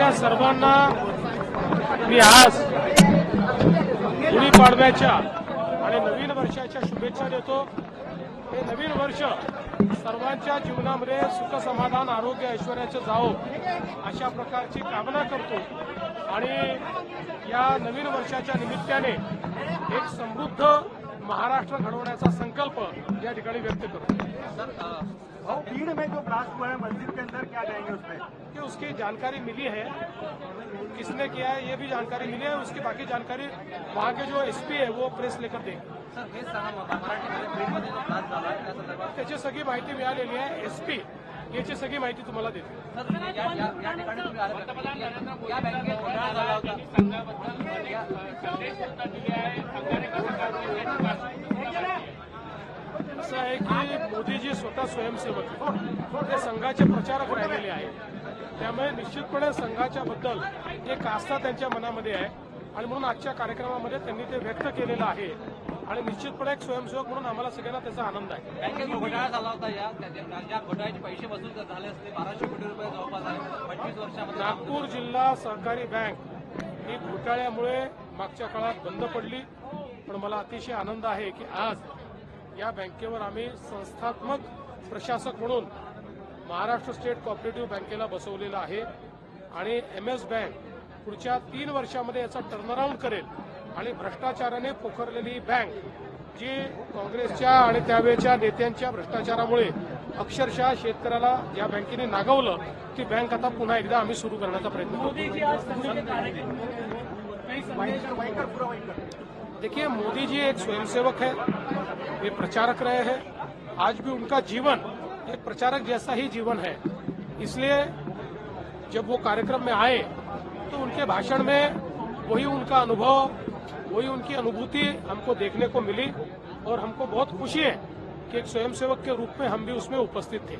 आपल्या सर्वांना मी आज गुढीपाडव्याच्या आणि नवीन वर्षाच्या शुभेच्छा देतो। हे नवीन वर्ष सर्वांच्या जीवनामध्ये सुख समाधान आरोग्य ऐश्वर्याचं जावो अशा प्रकारची कामना करतो आणि या नवीन वर्षाच्या निमित्ताने एक समृद्ध महाराष्ट्र घडवण्याचा संकल्प या ठिकाणी व्यक्त करतो। भीड़ में जो ब्लास्ट हुआ है मस्जिद के अंदर, क्या जाएंगे उसमें? कि उसकी जानकारी मिली है, किसने किया है ये भी जानकारी मिली है। उसकी बाकी जानकारी वहाँ के जो एसपी है वो प्रेस लेकर देंगे। त्याची सगळी माहिती मिळालेली आहे। एसपी याची सगळी माहिती तुम्हाला देते। असं आहे की मोदीजी स्वतः स्वयंसेवक ते संघाचे प्रचारक राहिलेले आहेत, त्यामुळे निश्चितपणे संघाच्या बद्दल एक आस्था त्यांच्या मनामध्ये आहे आणि म्हणून आजच्या कार्यक्रमामध्ये त्यांनी ते व्यक्त केलेलं आहे आणि निश्चितपणे एक स्वयंसेवक म्हणून आम्हाला सगळ्यांना त्याचा आनंद आहे। बँकेत घोटाळा झाला होता, ज्या घोटाळ्याचे पैसे वसूल झाले असते 1200 कोटी रुपये जवळपास आहे 25 वर्षामध्ये। नागपूर जिल्हा सहकारी बँक ही घोटाळ्यामुळे मागच्या काळात बंद पडली, पण मला अतिशय आनंद आहे की आज या बँकेवर आम्ही संस्थात्मक प्रशासक म्हणून महाराष्ट्र स्टेट कोऑपरेटिव्ह बँकेला बसवलेलं आहे आणि एमएस बँक पुढच्या 3 वर्षामध्ये याचा टर्नअराउंड करेल आणि भ्रष्टाचाराने पोखरलेली बँक जी काँग्रेसच्या आणि त्यावेळच्या नेत्यांच्या भ्रष्टाचारामुळे अक्षरशः शेतकऱ्याला या बँकेने नागवलं, ती बँक आता पुन्हा एकदा आम्ही सुरू करण्याचा प्रयत्न करतो। देखिए, मोदी जी एक स्वयंसेवक है, वे प्रचारक रहे हैं। आज भी उनका जीवन एक प्रचारक जैसा ही जीवन है, इसलिए जब वो कार्यक्रम में आए तो उनके भाषण में वही उनका अनुभव, वही उनकी अनुभूति हमको देखने को मिली और हमको बहुत खुशी है कि एक स्वयंसेवक के रूप में हम भी उसमें उपस्थित थे।